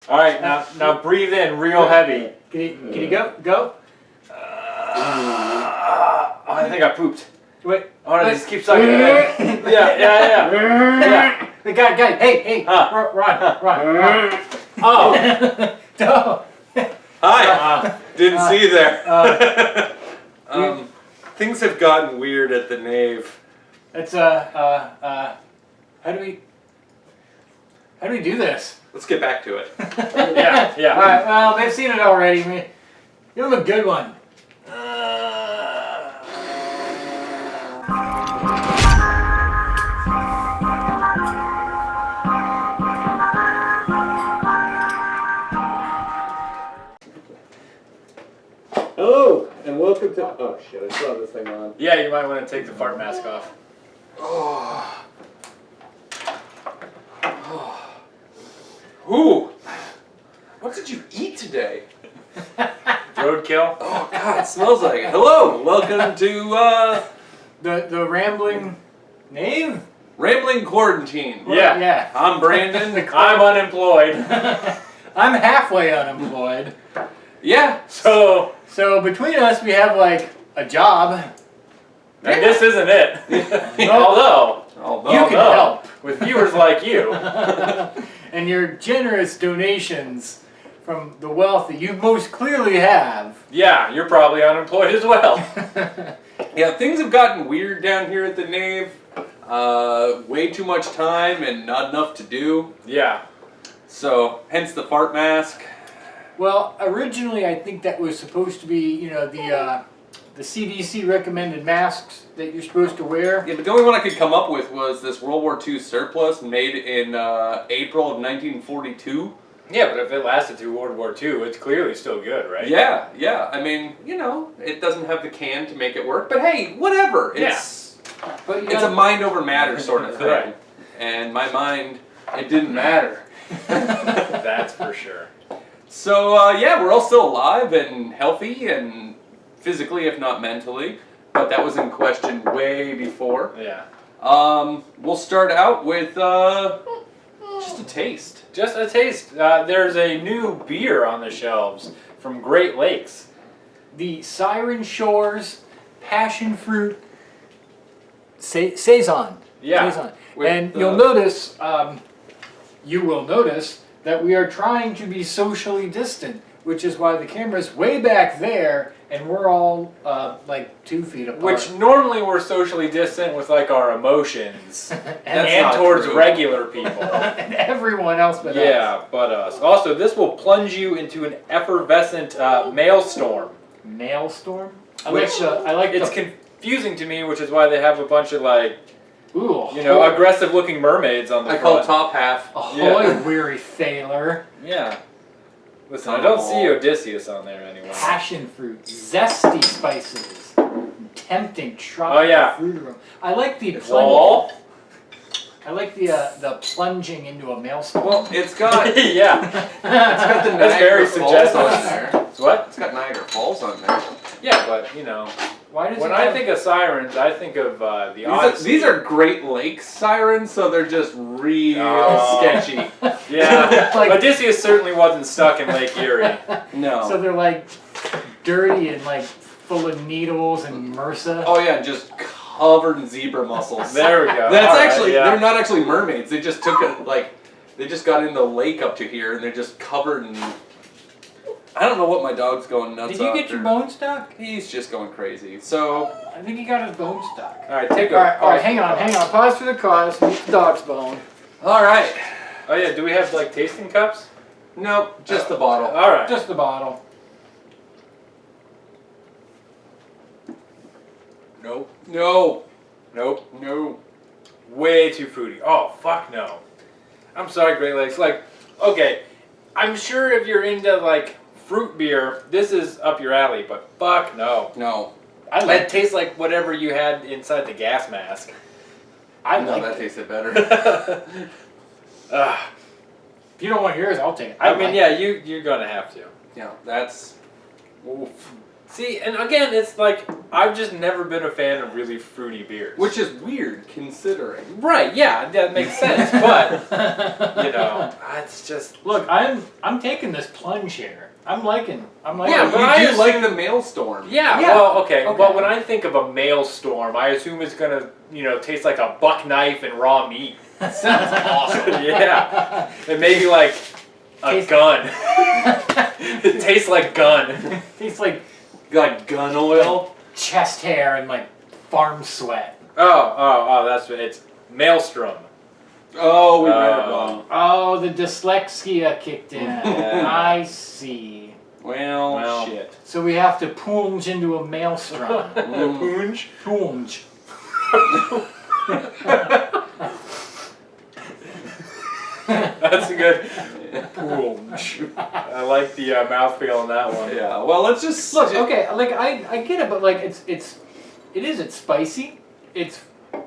All right, now breathe in real heavy. Can you go? I think I pooped. Wait. Oh, no, just keep sucking it in. Yeah. The guy, hey, run. Oh, no. Hi. Didn't see you there. Things have gotten weird at the Knave. It's how do we do this? Let's get back to it. Yeah. All right. Well, they've seen it already. Give them a good one. Hello, and welcome to... Oh, shit, I still have this thing on. Yeah, you might want to take the fart mask off. Ooh, what did you eat today? Roadkill. Oh, God, it smells like it. Hello, welcome to, The rambling Knave? Rambling Quarantine. Yeah. I'm Brandon. I'm unemployed. I'm halfway unemployed. Yeah. So between us, we have like a job. and this isn't it. Although You can help. With viewers like you. And your generous donations from the wealth that you most clearly have. Yeah, you're probably unemployed as well. Yeah, things have gotten weird down here at the Knave. Way too much time and not enough to do. Yeah. So, hence the fart mask. Well, originally I think that was supposed to be, the CDC recommended masks that you're supposed to wear. Yeah, but the only one I could come up with was this World War II surplus made in April of 1942. Yeah, but if it lasted through World War II, it's clearly still good, right? Yeah. I mean, it doesn't have the can to make it work, but hey, whatever. It's a mind over matter sort of thing. Right. And my mind, it didn't matter. That's for sure. So, we're all still alive and healthy and physically, if not mentally. But that was in question way before. Yeah. We'll start out with just a taste. Just a taste. There's a new beer on the shelves from Great Lakes. The Siren Shores Passion Fruit Saison. Yeah. Saison. With And the- you will notice that we are trying to be socially distant, which is why the camera's way back there and we're all like 2 feet apart. Which normally we're socially distant with like our emotions and not towards true. regular people. and everyone else but us. Yeah, but us. Also, this will plunge you into an effervescent maelstrom. Maelstrom? It's confusing to me, which is why they have a bunch of like, Ooh, aggressive-looking mermaids on the I call front. top half. Ahoy, weary sailor. Yeah. Listen, I don't see Odysseus on there anymore. Passion fruit, zesty spices, tempting tropical Oh, yeah. fruit aroma. I like the Wall? I like the plunging into a maelstrom. Well, it's got Yeah. it's got the That's very Niagara Falls suggestive. on there. What? It's got Niagara Falls on there. Yeah, but Why does when it I have- think of sirens, I think of the Odyssey. These are Great Lakes sirens, so they're just real Oh. sketchy. Yeah. Like- Odysseus certainly wasn't stuck in Lake Erie. No. So they're like dirty and like full of needles and MRSA. Oh yeah, just covered in zebra muscles. There we go. That's All right, actually yeah. they're not actually mermaids. They just took it they just got in the lake up to here and they're just covered in. I don't know what my dog's going nuts. Did you get your bone stuck? He's just going crazy. So I think he got his bone stuck. All right, take a All right, pause. hang on. Pause for the cause. Meet the dog's bone. all right, Oh yeah, do we have like tasting cups? nope, just the bottle. All right. Just the bottle. Nope. No. Nope. No. Way too fruity. Oh fuck no. I'm sorry, Great Lakes. Like, okay, I'm sure if you're into like fruit beer, this is up your alley, but fuck no. No. That tastes like whatever you had inside the gas mask. I No, like that it. tasted better. If you don't want yours, I'll take it. I mean, yeah, you're gonna have to. Yeah, that's. Oof. See, and again, it's like I've just never been a fan of really fruity beers. Which is weird considering. Right? Yeah, that makes sense. But you know, it's just Look, I'm taking this plunge here. I'm liking. Yeah, but you I do assume- like the mailstorm. yeah. Yeah. Well, okay. Okay. But when I think of a maelstrom, I assume it's gonna taste like a buck knife and raw meat. Sounds awesome. Yeah, and maybe like a Taste- gun. It tastes like gun. Tastes like Like gun oil. chest hair and like farm sweat. Oh, that's what it's maelstrom. Oh, we read it wrong. Oh, the dyslexia kicked in. Yeah. I see. Well, shit. So we have to plunge into a maelstrom. Poonge. Plunge. That's a good poonge. I like the mouthfeel on that one. Yeah. Well, let's just Look, okay, like I get it, but like it's spicy.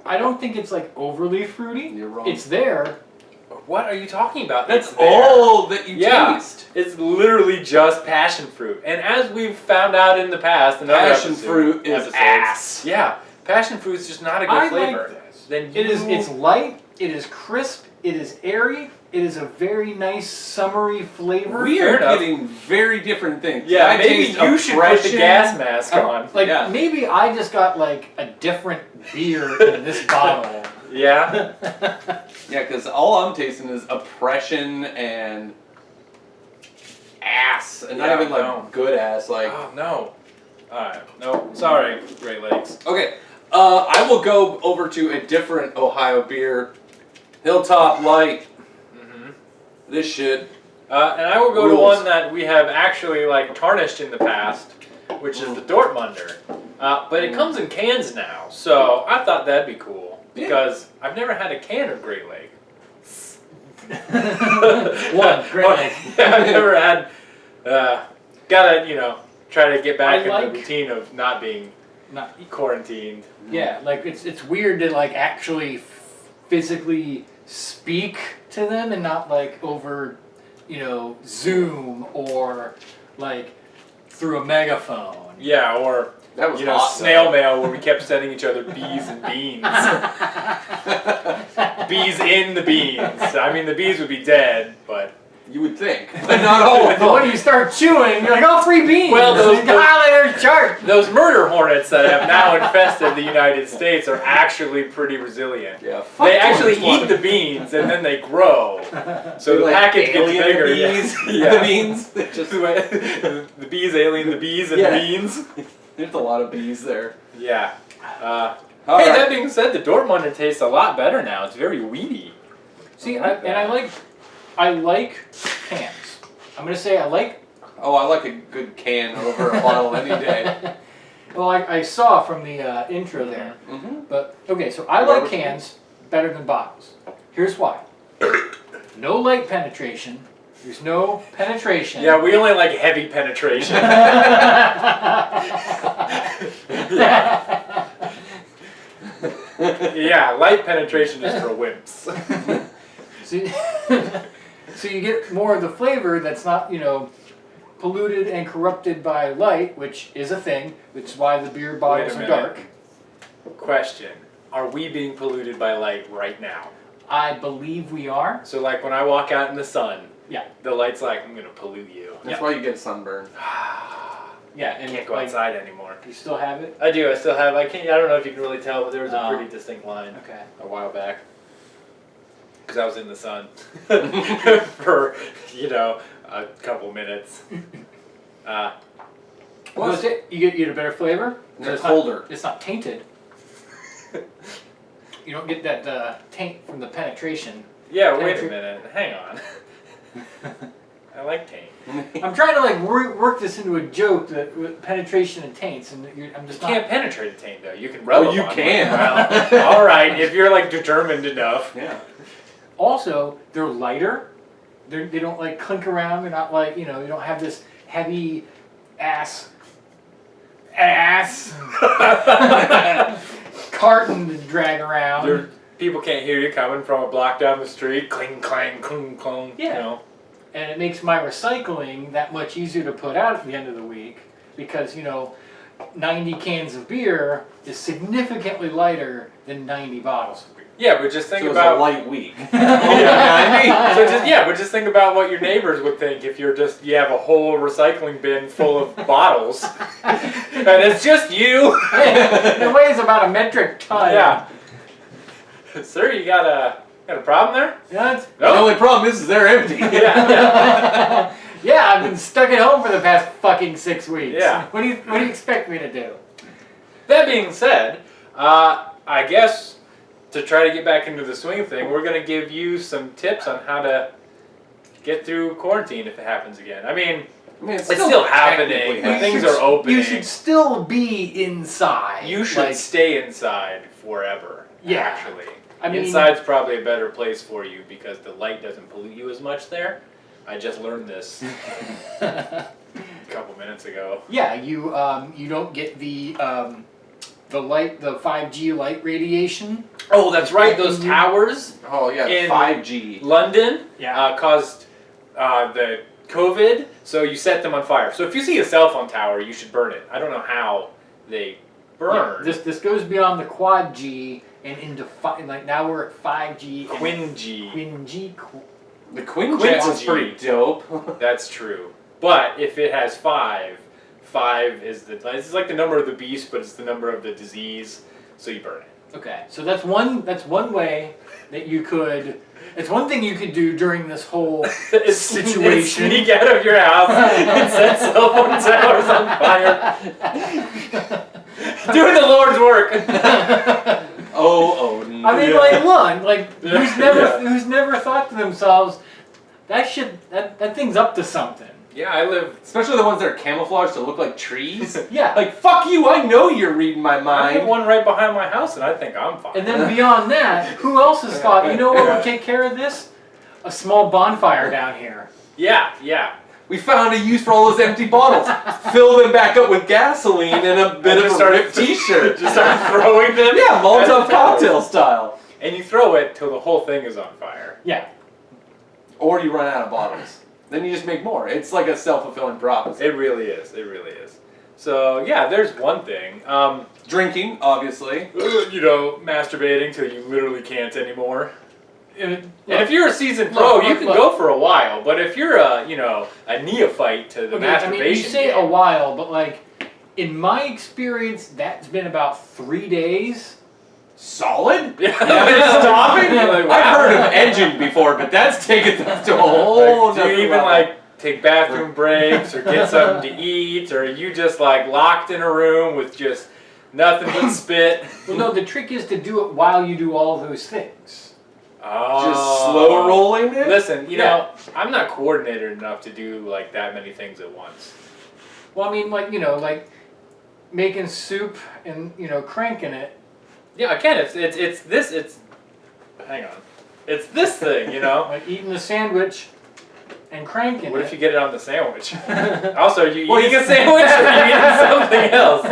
I don't think it's like overly fruity. You're wrong. It's there. What are you talking about? That's It's there. all that you Yeah. taste. It's literally just passion fruit. And as we've found out in the past, in other Passion episodes- fruit is episodes, ass. Yeah, passion fruit's just not a good I flavor. like this. Then It's light, it is crisp, it is airy, it is a very nice summery flavor. We Fair are enough. getting very different things. Yeah, I maybe taste you should put the oppression. gas mask on. Like Yeah. maybe I just got like a different beer in this bottle. Yeah. Yeah, because all I'm tasting is oppression and ass, and Yeah, not even like no. good ass. Like, Oh no. Alright. No. Sorry, Great Lakes. okay, I will go over to a different Ohio beer, Hilltop Light. Mm-hmm. This shit. And I will go to Rules. one that we have actually like tarnished in the past, which is the Dortmunder. But it comes in cans now, so I thought that'd be cool because I've never had a can of Great Lake. One, Great Lake. Yeah, I've never had. Gotta try to get back in like- the routine of not being Not, quarantined. yeah, like it's weird to like actually physically speak to them and not like over, Zoom or like through a megaphone. Yeah, or That was you know, hot, snail though. mail where we kept sending each other bees and beans. Bees in the beans. I mean, the bees would be dead, but You would think, but not all of But when them. you start chewing, you're like, oh, 3 beans. Well, those- there's chart. those murder hornets that have now infested the United States are actually pretty resilient. Yeah, They actually fuck eat the beans and then they grow. So the Like package gets alien bigger. the yeah. bees, Yeah. the beans. They just The bees alien the bees and Yeah. the beans. there's a lot of bees there. Yeah. All Hey, right. that being said, the Dortmunder tastes a lot better now. It's very weedy. See, I like I like cans. I'm gonna say I like. Oh, I like a good can over a bottle any day. Well, I saw from the intro there. Mm-hmm. But okay, so I like cans better than bottles. Here's why. No light penetration. There's no penetration. Yeah, we only like heavy penetration. Yeah, light penetration is for wimps. So you get more of the flavor that's not, polluted and corrupted by light, which is a thing, which is why the beer bottles are minute. dark. Question. Are we being polluted by light right now? I believe we are. So like when I walk out in the sun, Yeah. the light's like, I'm gonna pollute you. That's why you get sunburn. Yeah, I and can't go like, outside anymore. You still have it? I do, I still have, I don't know if you can really tell, but there was a No. pretty distinct line Okay. a while back. Because I was in the sun for, a couple minutes. What's it? You get a better flavor? They're It's colder. It's not tainted. You don't get that taint from the penetration. Yeah, wait a minute, hang on. I like taint. I'm trying to like work this into a joke that with penetration and taints, and I'm just You not. can't penetrate a taint though. You can rub Oh, them you on can. one. Well, all right, if you're like determined enough. Yeah. Also, they're lighter. They don't like clink around. They're not like you don't have this heavy ass carton to drag around. People can't hear you coming from a block down the street. Cling, clang, cling, clong. Yeah. And it makes my recycling that much easier to put out at the end of the week because 90 cans of beer is significantly lighter than 90 bottles of beer. Yeah, but just think So about it's a light week. So but just think about what your neighbors would think if you have a whole recycling bin full of bottles, and it's just you. It weighs about a metric ton. Yeah. Sir, you got a problem there? Yeah, The only problem is they're empty. Yeah. yeah, I've been stuck at home for the past fucking 6 weeks. Yeah. What do you expect me to do? That being said, I guess to try to get back into the swing thing, we're gonna give you some tips on how to get through quarantine if it happens again. I mean, it's still happening. technically When things are opening. You should still be inside. You should stay inside forever. Yeah. Actually, I mean, inside's probably a better place for you because the light doesn't pollute you as much there. I just learned this a couple minutes ago. yeah, you don't get the 5G light radiation. Oh, that's right. Those towers Oh yeah, In 5G. London Yeah. caused the COVID, so you set them on fire. So if you see a cell phone tower, you should burn it. I don't know how they burn. Yeah, this goes beyond the quad G and into now we're at 5G. Quin-G. Quin-G. The Quinjet was Quincy. pretty dope. That's true. But if it has 5 is it's like the number of the beast, but it's the number of the disease, so you burn it. Okay, so that's one way that you could. It's one thing you could do during this whole situation. Sneak out of your house and set cell phone towers on fire. Doing the Lord's work. Oh, I mean, Yeah. who's never thought to themselves, that thing's up to something. Yeah, I live. especially the ones that are camouflaged to look like trees. Yeah. Like, fuck you, I know you're reading my I have mind. one right behind my house, and I think I'm fine. And then beyond that, who else has thought, you know what would take care of this? A small bonfire down here. Yeah. We found a use for all those empty bottles. Fill them back up with gasoline and a bit of a ripped t-shirt. Just start throwing them. Yeah, Molotov As cocktail style. And you throw it till the whole thing is on fire. Yeah. Or you run out of bottles. Then you just make more. It's like a self-fulfilling prophecy. It really is. So yeah, there's one thing. Drinking, obviously. Masturbating till you literally can't anymore. And if you're a seasoned pro, look, you can look. go for a while. But if you're a neophyte to the masturbation, I mean, you say a game, while, but in my experience, that's been about 3 days. Solid? Yeah. Never stopping? Like, wow. I've heard of edging before, but that's taken them to a whole do you nother even level. take bathroom breaks or get something to eat, or are you just locked in a room with just nothing but spit? Well, no, the trick is to do it while you do all those things. Oh. Just slow rolling it? Listen, I'm not coordinated enough to do that many things at once. Well, I mean, making soup and cranking it. Yeah, I can. It's this. Hang on. It's this thing, Like eating a sandwich and cranking What it. if you get it on the sandwich? Also, are you eating a sandwich or are you eating something else?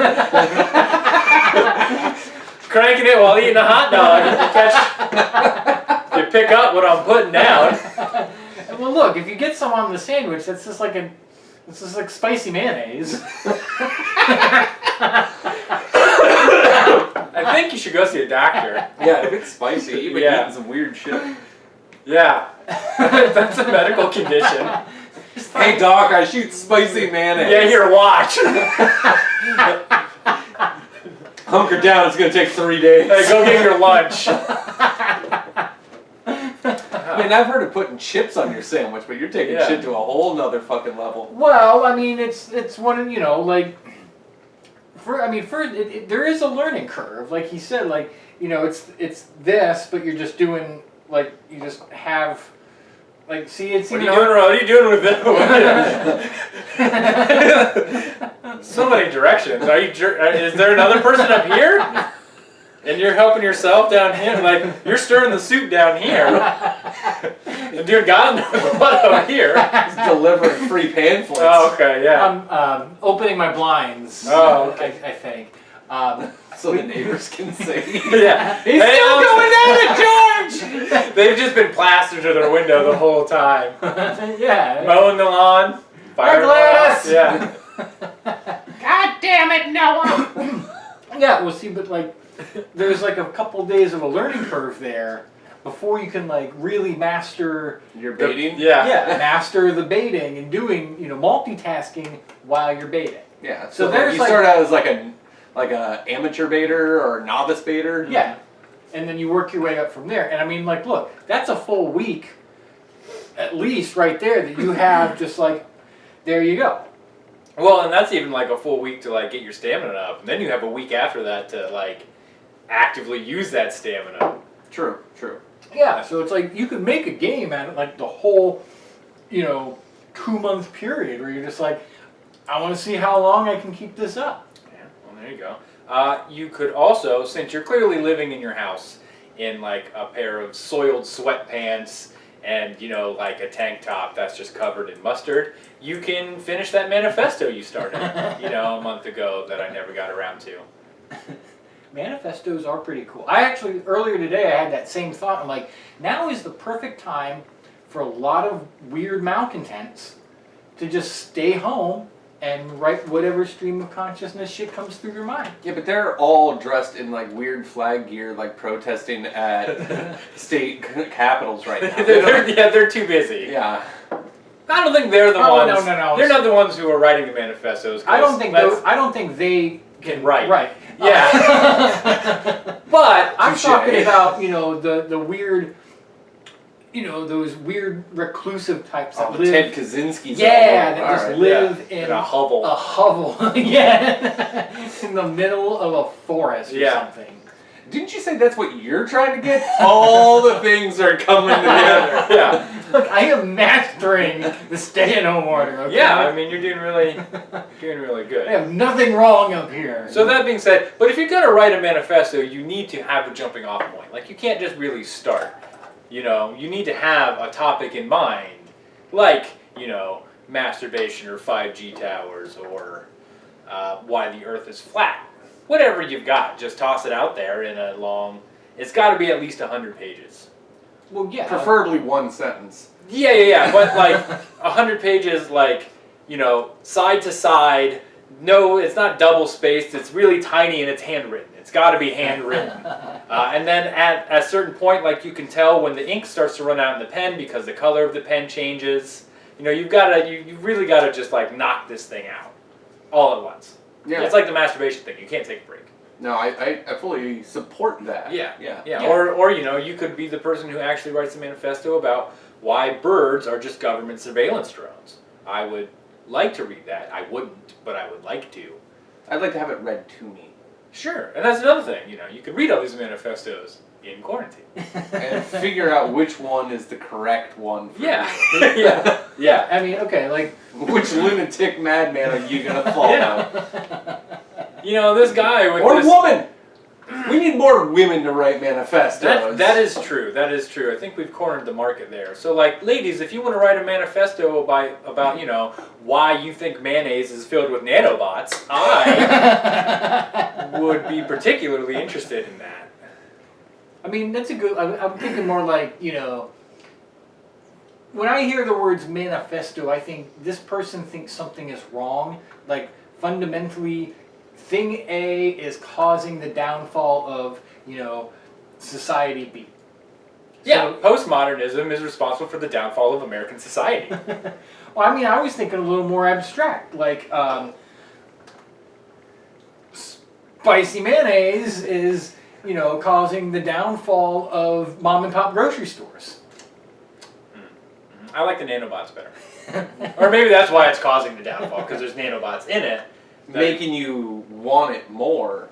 Cranking it while eating a hot dog. You pick up what I'm putting down. Well, look, if you get some on the sandwich, that's just like spicy mayonnaise. I think you should go see a doctor. Yeah, if it's spicy, you've been Yeah. eating some weird shit. Yeah. That's a medical condition. Hey doc, I shoot spicy mayonnaise. Yeah, here, watch. Hunker down, it's gonna take 3 days. Hey, go get your lunch. I mean, I've heard of putting chips on your sandwich, but you're taking shit to a whole nother fucking level. Well, I mean, it's one of there is a learning curve, like he said, it's this, but you're just doing you just have see it's What are you doing with it? So many directions. Is there another person up here? And you're helping yourself down here? You're stirring the soup down here. And doing God knows what up here. He's delivering free pamphlets. Oh, okay, yeah. I'm opening my blinds. Oh, okay. I think. So the neighbors can see. Yeah. He's still going at it, George! They've just been plastered to their window the whole time. Yeah. Mowing the lawn. Fire Gladys! Yeah. damn it, Noah! Yeah, well, see, but like, there's like a couple days of a learning curve there before you can like really master You're baiting? master the baiting and doing, multitasking while you're baiting. Yeah. So So there's you like- start out as like a amateur baiter or novice baiter. Yeah. And then you work your way up from there. And I mean, like, look, that's a full week, at least right there, that you have just like, there you go. Well, and that's even like a full week to like get your stamina up, and then you have a week after that to like actively use that stamina. True. Yeah, so it's like you could make a game out of like the whole, 2-month period where you're just like, I want to see how long I can keep this up. Yeah, well, there you go. You could also, since you're clearly living in your house in like a pair of soiled sweatpants and like a tank top that's just covered in mustard, you can finish that manifesto you started, a month ago that I never got around to. Manifestos are pretty cool. I actually, earlier today, I had that same thought. I'm like, now is the perfect time for a lot of weird malcontents to just stay home and write whatever stream of consciousness shit comes through your mind. Yeah, but they're all dressed in like weird flag gear, like protesting at state capitals right now. they're too busy. Yeah. I don't think they're the ones. No. They're not the ones who are writing the manifestos. I don't think they can write. Right. Yeah. But I'm touche. talking about, the weird, those weird reclusive types that live. Ted Kaczynski's. Yeah, that just live in a hovel. A hovel, yeah, in the middle of a forest or something. Didn't you say that's what you're trying to get? All the things are coming together. Yeah. Look, I am mastering the stay-at-home order. Okay? Yeah, I mean you're doing really good. I have nothing wrong up here. So that being said, but if you're gonna write a manifesto, you need to have a jumping off point. Like you can't just really start. You need to have a topic in mind, like masturbation or 5G towers or why the Earth is flat. Whatever you've got, just toss it out there in a long. It's got to be at least 100 pages. Well, yeah. Preferably one sentence. Yeah. But like 100 pages, like side to side. No, it's not double spaced. It's really tiny and it's handwritten. It's got to be handwritten. And then at a certain point, like you can tell when the ink starts to run out in the pen because the color of the pen changes. You've got to. You really got to just like knock this thing out all at once. Yeah. It's like the masturbation thing. You can't take a break. No, I fully support that. Yeah. Or you could be the person who actually writes a manifesto about why birds are just government surveillance drones. I would like to read that. I wouldn't, but I would like to. I'd like to have it read to me. Sure, and that's another thing. You could read all these manifestos in quarantine. And figure out which one is the correct one for Yeah. you. Yeah. I mean, okay, like Which lunatic madman are you gonna follow? This guy with Or this... woman! We need more women to write manifestos. That is true. That is true. I think we've cornered the market there. So, like, ladies, if you want to write a manifesto about why you think mayonnaise is filled with nanobots, I would be particularly interested in that. I mean, that's a good. I'm thinking more like when I hear the words manifesto, I think this person thinks something is wrong. Like fundamentally, thing A is causing the downfall of society B. Yeah, postmodernism is responsible for the downfall of American society. Well, I mean, I was thinking a little more abstract, like spicy mayonnaise is, causing the downfall of mom and pop grocery stores. I like the nanobots better. Or maybe that's why it's causing the downfall, because there's nanobots in it. Making you want it more.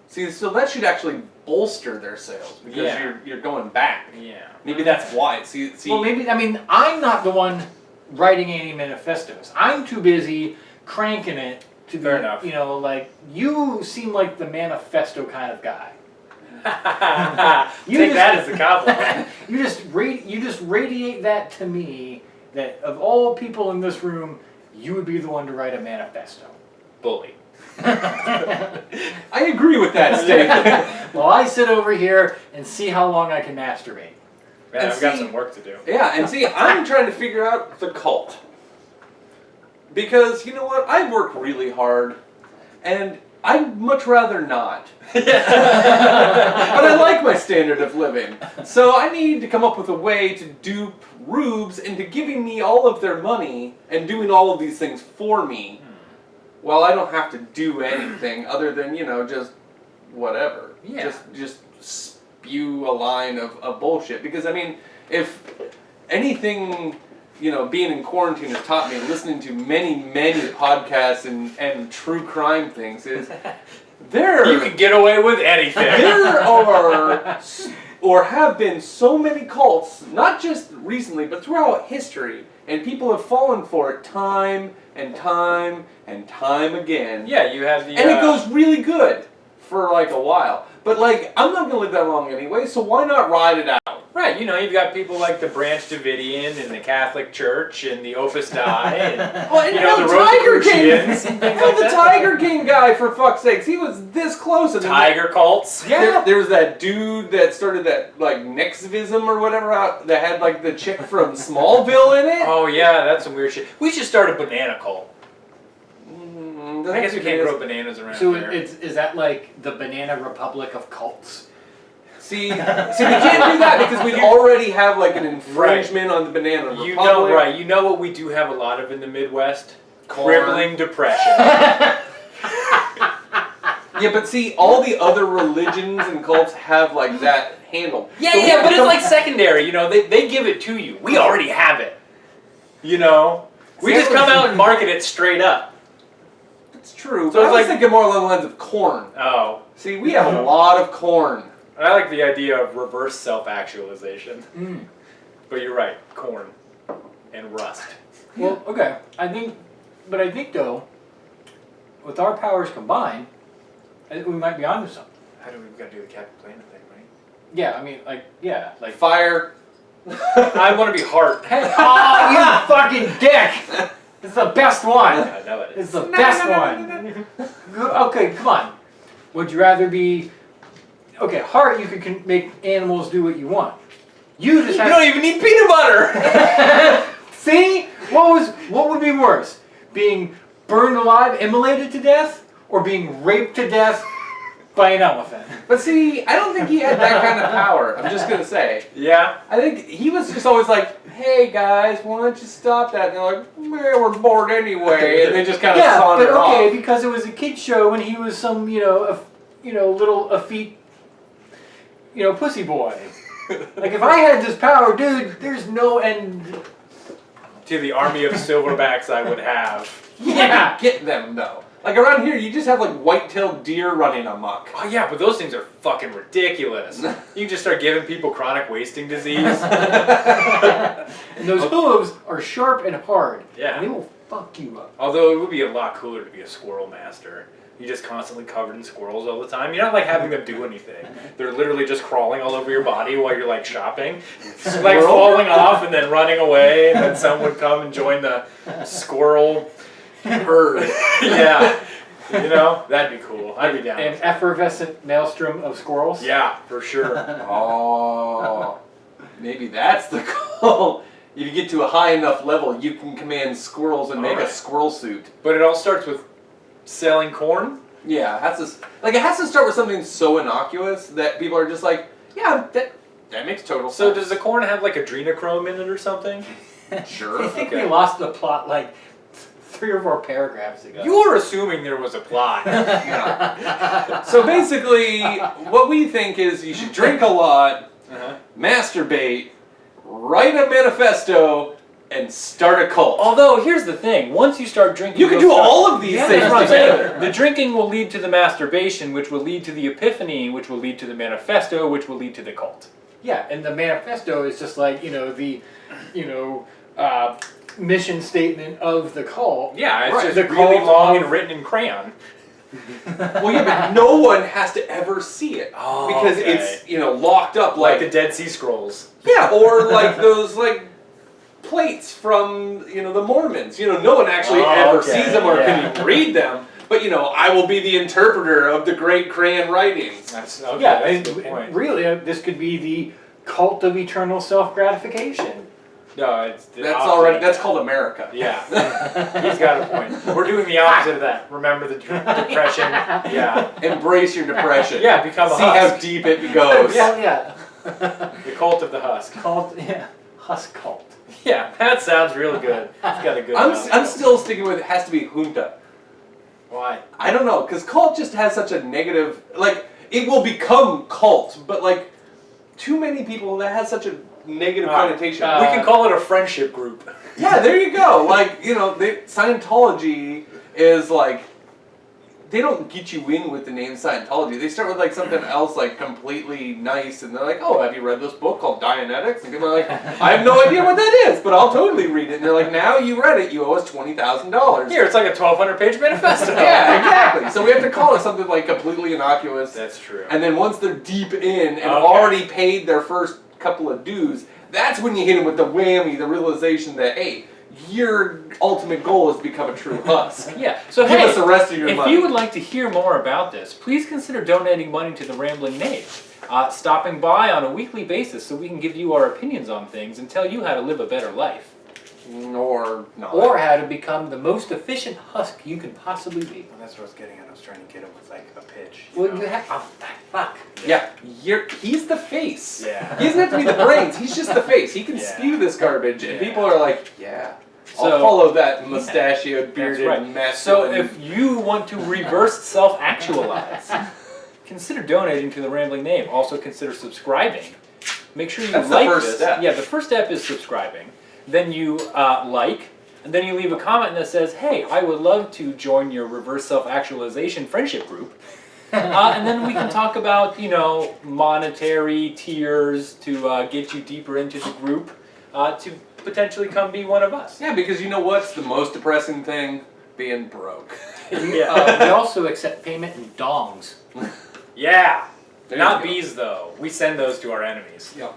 See, so that should actually bolster their sales because you're going back. Yeah. Maybe that's why. See. Well, maybe, I mean, I'm not the one writing any manifestos. I'm too busy cranking it to be, Fair enough. like, you seem like the manifesto kind of guy. Take that as a compliment. You just radiate that to me, that of all people in this room, you would be the one to write a manifesto. Bully. I agree with that statement. Well, I sit over here and see how long I can masturbate. Man, And I've got see- some work to do. Yeah, and see, I'm trying to figure out the cult. Because, you know what, I work really hard, and I'd much rather not. But I like my standard of living. So I need to come up with a way to dupe rubes into giving me all of their money and doing all of these things for me. Well, I don't have to do anything other than, just whatever. Yeah. Just spew a line of bullshit. Because, I mean, if anything, being in quarantine has taught me, listening to many, many podcasts and true crime things, is you can get away with anything. There are, or have been, so many cults, not just recently, but throughout history, and people have fallen for it time and time and time again. Yeah, you have the... And it goes really good for like a while. But like, I'm not going to live that long anyway, so why not ride it out? Right, you've got people like the Branch Davidian and the Catholic Church and the Opus Dei and, the Tiger King! Rosicrucians and things like The that. Tiger King guy, for fuck's sakes, he was this close. And Tiger cults. Yeah, there's that dude that started that like Nexvism or whatever that had like the chick from Smallville in it. Oh yeah, that's some weird shit. We should start a banana cult. I guess we can't grow bananas around So here. is that like the Banana Republic of cults? See, we can't do that because we already have like an infringement on the Banana Republic. You know what we do have a lot of in the Midwest? Corn. Crippling depression. Yeah, but see, all the other religions and cults have like that handled. Yeah, So but it's like secondary. They give it to you. We already have it. We just come out and market it straight up. It's true. So So I it's was like- thinking more along the lines of corn. Oh, See, we have a lot of corn. I like the idea of reverse self-actualization. But you're right, corn and rust. Well, okay. I think though, with our powers combined, I think we might be onto something. How do we got to do the Captain Planet thing, right? Yeah, I mean, like Fire. I want to be Hart. Hey, oh, you fucking dick! It's the best one. I know it It's is. the best one. Okay, come on. Would you rather be? Okay, Heart, you could make animals do what you want. You just You have. don't even need peanut butter. See, what would be worse? Being burned alive, immolated to death, or being raped to death by an elephant? But see, I don't think he had that kind of power. I'm just gonna say. Yeah. I think he was just always like, "Hey guys, why don't you stop that?" And they're like, "Man, we're bored anyway," and they just kind of Yeah, but saunter okay, off. because it was a kid's show and he was some, little effete, pussy boy. Like if I had this power, dude, there's no end. To the army of silverbacks I would have. Yeah. Get them though. Like around here, you just have like white-tailed deer running amok. Oh yeah, but those things are fucking ridiculous. You can just start giving people chronic wasting disease. And those hooves are sharp and hard. Yeah. And they will fuck you up. Although it would be a lot cooler to be a squirrel master. You're just constantly covered in squirrels all the time. You're not like having them do anything. They're literally just crawling all over your body while you're like shopping. Like falling off and then running away, and then someone would come and join the squirrel herd. Yeah. That'd be cool. I'd be down. An effervescent maelstrom of squirrels. Yeah, for sure. Oh, maybe that's the goal. If you get to a high enough level, you can command squirrels and make a Alright. squirrel suit. But it all starts with selling corn. Yeah, it has to start with something so innocuous that people are just like, yeah, that makes total sense. So does the corn have like adrenochrome in it or something? Sure. I think Okay. we lost the plot like 3 or 4 paragraphs ago. You are assuming there was a plot. So basically, what we think is you should drink a lot, Uh-huh. masturbate, write a manifesto, and start a cult. Although, here's the thing. Once you start drinking... You can do all of these Yeah, things that's what I'm saying. together. The drinking will lead to the masturbation, which will lead to the epiphany, which will lead to the manifesto, which will lead to the cult. Yeah, and the manifesto is just like, mission statement of the cult. Yeah, it's Right, just the really cult long of- and written in crayon. Well, yeah, but no one has to ever see it Oh, because okay. it's locked up Like like the Dead Sea Scrolls. yeah, or like those like plates from the Mormons. No one actually Oh, ever okay, sees them or yeah. can even read them. But I will be the interpreter of the great crayon writings. That's, okay, Yeah, that's a and good point. really, this could be the cult of eternal self-gratification. No, it's the That's opposite. already. That's called America. Yeah, he's got a point. We're doing the opposite of that. Remember the depression? Yeah. Embrace your depression. Yeah, become a See husk. how deep it goes. Yeah. The cult of the husk. Cult, yeah. Husk cult. Yeah, that sounds real good. It's got a good. I'm still sticking with it. Has to be junta. Why? I don't know, because cult just has such a negative. Like it will become cult, but like too many people that has such a negative connotation. We can call it a friendship group. Yeah, there you go. Like, you know, Scientology is like, they don't get you in with the name Scientology. They start with like something else like completely nice, and they're like, oh, have you read this book called Dianetics? And people are like, I have no idea what that is, but I'll totally read it. And they're like, now you read it, you owe us $20,000. Here, it's like a 1,200-page manifesto. Yeah, exactly. So we have to call it something like completely innocuous. That's true. And then once they're deep in and already paid their first couple of dues, that's when you hit them with the whammy, the realization that, hey, your ultimate goal is to become a true husk. Yeah. So Give hey, us the rest of your money. if you would like to hear more about this, please consider donating money to the Rambling Knave. Stopping by on a weekly basis so we can give you our opinions on things and tell you how to live a better life. Or not. Or how to become the most efficient husk you can possibly be. Well, that's what I was getting at. I was trying to get him with like a pitch. Well, you have. Oh, fuck. Yeah, he's the face. Yeah. He doesn't have to be the brains. He's just the face. He can Yeah. spew this garbage, and Yeah. people are like, yeah. I'll So- follow that mustachioed, bearded, That's right. masculine. So if you want to reverse self-actualize, consider donating to the Rambling Knave. Also consider subscribing. Make sure you That's the like first this. step. Yeah, the first step is subscribing. Then you like, and then you leave a comment that says, hey, I would love to join your reverse self-actualization friendship group. And then we can talk about, you know, monetary tiers to get you deeper into the group to potentially come be one of us. Yeah, because you know what's the most depressing thing? Being broke. We also accept payment in dongs. Yeah. There Not you go. bees, though. We send those to our enemies. Yep.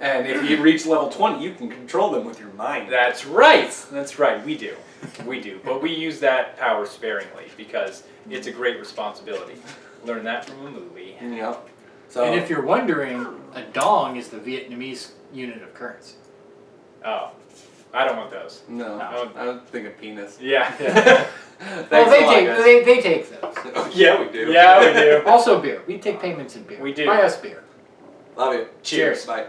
And if you reach level 20, you can control them with your mind. That's right. That's right. We do. We do. But we use that power sparingly because it's a great responsibility. Learn that from a movie. Yep. So, And if you're wondering, a dong is the Vietnamese unit of currency. Oh. I don't want those. no, No. I don't think of penis. Yeah. Thanks Well, a lot, guys. they take those. Yeah, we do. Yeah, we do. Also beer. We take payments in beer. We do. Buy us beer. Love you. Cheers. Bye.